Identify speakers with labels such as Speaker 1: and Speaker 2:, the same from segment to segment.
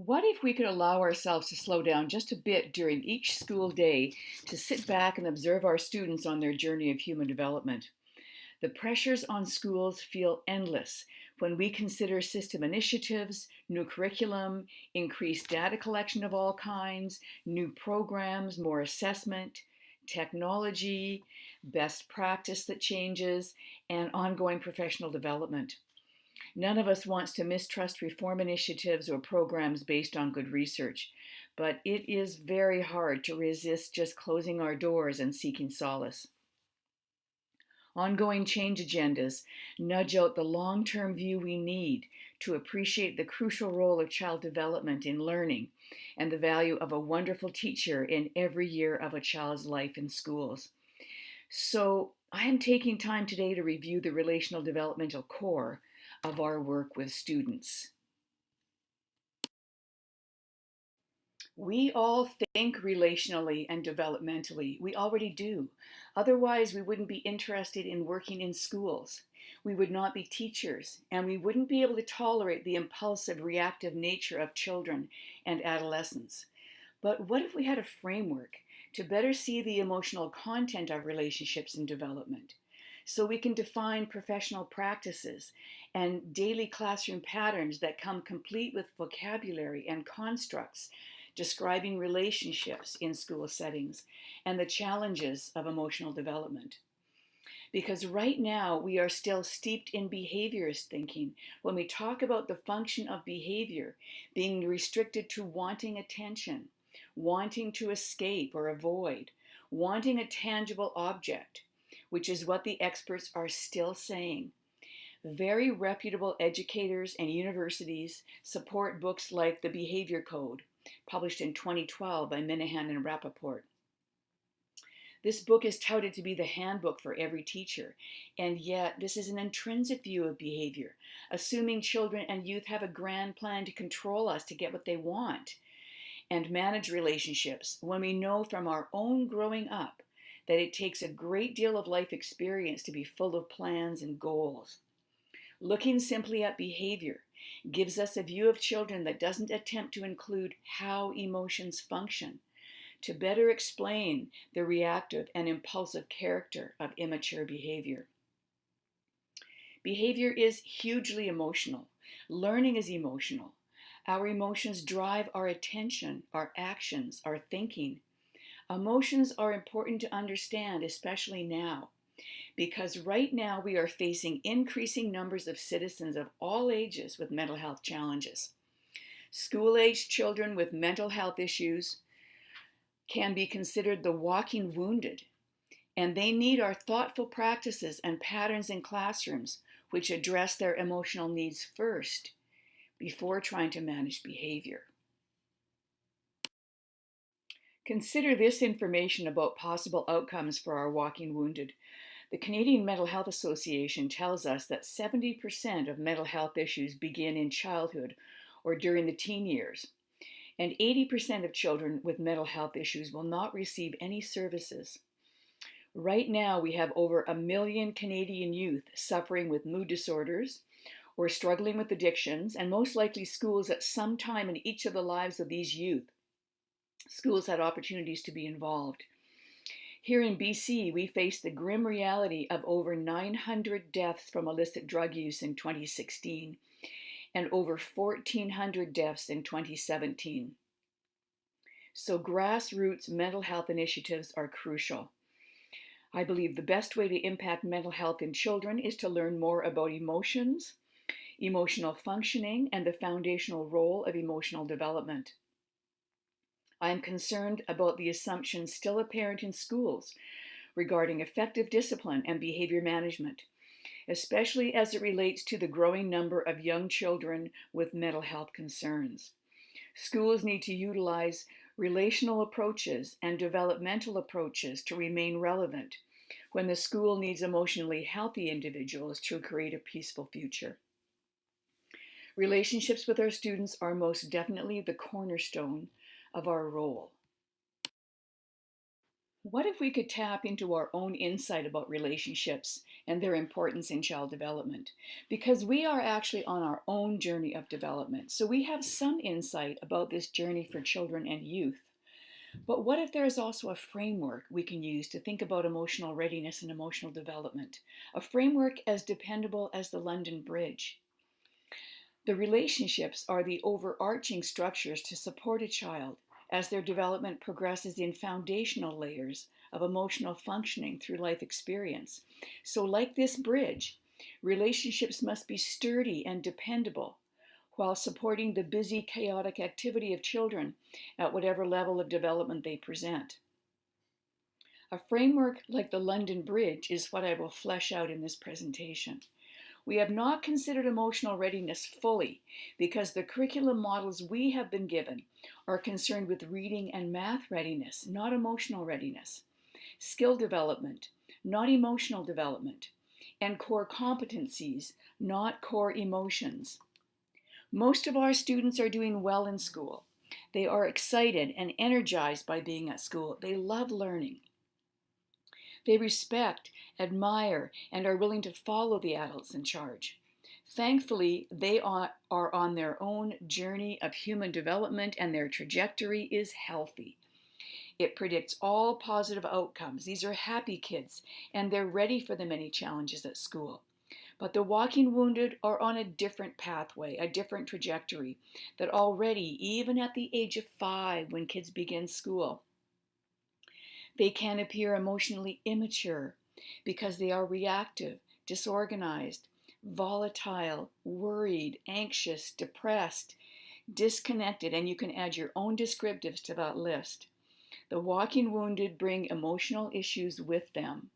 Speaker 1: What if we could allow ourselves to slow down just a bit during each school day to sit back and observe our students on their journey of human development? The pressures on schools feel endless when we consider system initiatives, new curriculum, increased data collection of all kinds, new programs, more assessment, technology, best practice that changes, and ongoing professional development. None of us wants to mistrust reform initiatives or programs based on good research, but it is very hard to resist just closing our doors and seeking solace. Ongoing change agendas nudge out the long term view we need to appreciate the crucial role of child development in learning and the value of a wonderful teacher in every year of a child's life in schools. So, I am taking time today to review the relational developmental core of our work with students. We all think relationally and developmentally. We already do. Otherwise, we wouldn't be interested in working in schools. We would not be teachers, and we wouldn't be able to tolerate the impulsive, reactive nature of children and adolescents. But what if we had a framework to better see the emotional content of relationships and development? So we can define professional practices and daily classroom patterns that come complete with vocabulary and constructs describing relationships in school settings and the challenges of emotional development. Because right now we are still steeped in behaviorist thinking when we talk about the function of behavior being restricted to wanting attention, wanting to escape or avoid, wanting a tangible object, which is what the experts are still saying. Very reputable educators and universities support books like The Behavior Code, published in 2012 by Minahan and Rappaport. This book is touted to be the handbook for every teacher, and yet this is an intrinsic view of behavior, assuming children and youth have a grand plan to control us to get what they want and manage relationships when we know from our own growing up that it takes a great deal of life experience to be full of plans and goals. Looking simply at behavior gives us a view of children that doesn't attempt to include how emotions function, to better explain the reactive and impulsive character of immature behavior. Behavior is hugely emotional. Learning is emotional. Our emotions drive our attention, our actions, our thinking. Emotions are important to understand, especially now, because right now we are facing increasing numbers of citizens of all ages with mental health challenges. School-aged children with mental health issues can be considered the walking wounded, and they need our thoughtful practices and patterns in classrooms which address their emotional needs first before trying to manage behavior. Consider this information about possible outcomes for our walking wounded. The Canadian Mental Health Association tells us that 70% of mental health issues begin in childhood or during the teen years, and 80% of children with mental health issues will not receive any services. Right now, we have over 1 million Canadian youth suffering with mood disorders or struggling with addictions, and most likely schools at some time in each of the lives of these youth. Schools had opportunities to be involved. Here in BC, we face the grim reality of over 900 deaths from illicit drug use in 2016 and over 1,400 deaths in 2017. So grassroots mental health initiatives are crucial. I believe the best way to impact mental health in children is to learn more about emotions, emotional functioning, and the foundational role of emotional development. I am concerned about the assumptions still apparent in schools regarding effective discipline and behavior management, especially as it relates to the growing number of young children with mental health concerns. Schools need to utilize relational approaches and developmental approaches to remain relevant when the school needs emotionally healthy individuals to create a peaceful future. Relationships with our students are most definitely the cornerstone of our role. What if we could tap into our own insight about relationships and their importance in child development? Because we are actually on our own journey of development, so we have some insight about this journey for children and youth. But what if there is also a framework we can use to think about emotional readiness and emotional development? A framework as dependable as the London Bridge. The relationships are the overarching structures to support a child as their development progresses in foundational layers of emotional functioning through life experience. So, like this bridge, relationships must be sturdy and dependable while supporting the busy, chaotic activity of children at whatever level of development they present. A framework like the London Bridge is what I will flesh out in this presentation. We have not considered emotional readiness fully because the curriculum models we have been given are concerned with reading and math readiness, not emotional readiness, skill development, not emotional development, and core competencies, not core emotions. Most of our students are doing well in school. They are excited and energized by being at school. They love learning. They respect, admire, and are willing to follow the adults in charge. Thankfully, they are on their own journey of human development and their trajectory is healthy. It predicts all positive outcomes. These are happy kids and they're ready for the many challenges at school. But the walking wounded are on a different pathway, a different trajectory that already, even at the age of 5 when kids begin school, they can appear emotionally immature because they are reactive, disorganized, volatile, worried, anxious, depressed, disconnected, and you can add your own descriptives to that list. The walking wounded bring emotional issues with them.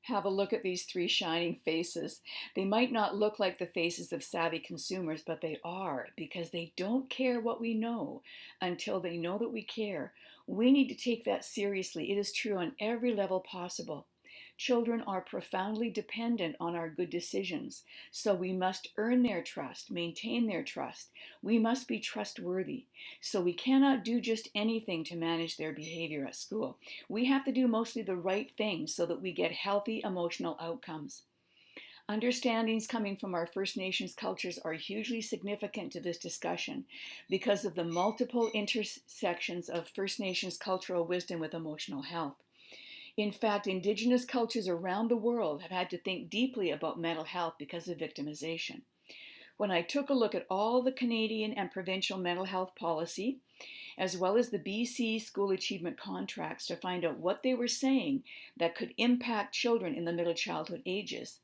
Speaker 1: Have a look at these 3 shining faces. They might not look like the faces of savvy consumers, but they are because they don't care what we know until they know that we care. We need to take that seriously. It is true on every level possible. Children are profoundly dependent on our good decisions, so we must earn their trust, maintain their trust. We must be trustworthy. So we cannot do just anything to manage their behavior at school. We have to do mostly the right things so that we get healthy emotional outcomes. Understandings coming from our First Nations cultures are hugely significant to this discussion because of the multiple intersections of First Nations cultural wisdom with emotional health. In fact, Indigenous cultures around the world have had to think deeply about mental health because of victimization. When I took a look at all the Canadian and provincial mental health policy, as well as the BC school achievement contracts to find out what they were saying that could impact children in the middle childhood ages,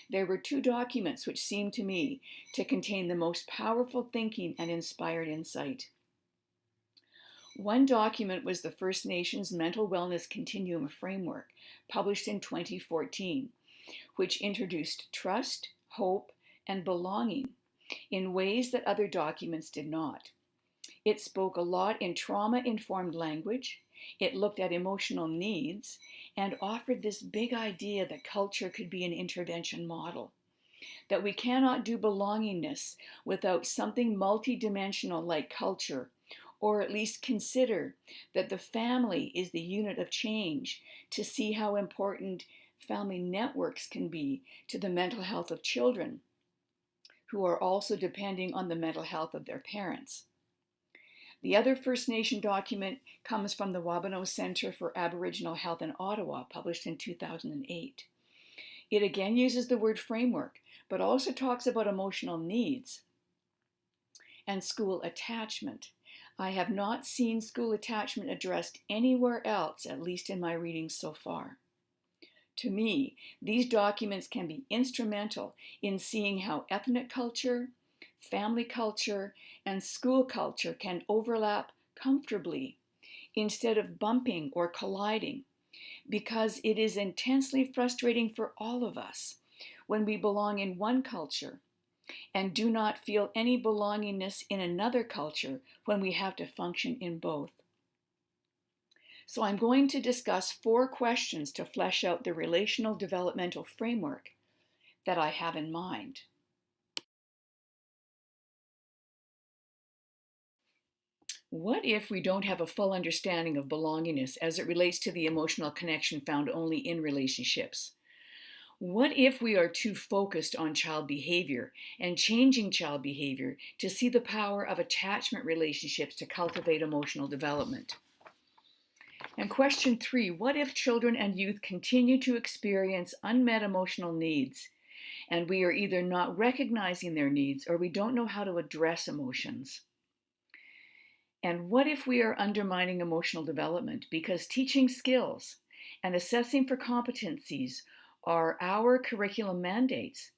Speaker 1: there were 2 documents which seemed to me to contain the most powerful thinking and inspired insight. One document was the First Nations Mental Wellness Continuum Framework, published in 2014, which introduced trust, hope, and belonging in ways that other documents did not. It spoke a lot in trauma-informed language, it looked at emotional needs, and offered this big idea that culture could be an intervention model. That we cannot do belongingness without something multidimensional like culture, or at least consider that the family is the unit of change to see how important family networks can be to the mental health of children who are also depending on the mental health of their parents. The other First Nation document comes from the Wabano Centre for Aboriginal Health in Ottawa, published in 2008. It again uses the word framework, but also talks about emotional needs and school attachment. I have not seen school attachment addressed anywhere else, at least in my readings so far. To me, these documents can be instrumental in seeing how ethnic culture, family culture, and school culture can overlap comfortably instead of bumping or colliding, because it is intensely frustrating for all of us when we belong in one culture and do not feel any belongingness in another culture when we have to function in both. So I'm going to discuss 4 questions to flesh out the relational developmental framework that I have in mind. What if we don't have a full understanding of belongingness as it relates to the emotional connection found only in relationships? What if we are too focused on child behavior and changing child behavior to see the power of attachment relationships to cultivate emotional development? And question 3, what if children and youth continue to experience unmet emotional needs and we are either not recognizing their needs or we don't know how to address emotions? And what if we are undermining emotional development because teaching skills and assessing for competencies are our curriculum mandates,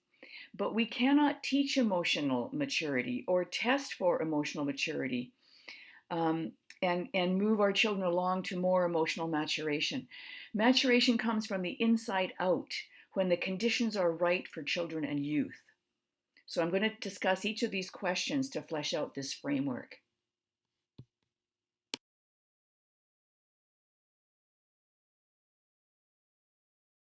Speaker 1: but we cannot teach emotional maturity or test for emotional maturity um, and move our children along to more emotional maturation? Maturation comes from the inside out when the conditions are right for children and youth. So I'm going to discuss each of these questions to flesh out this framework.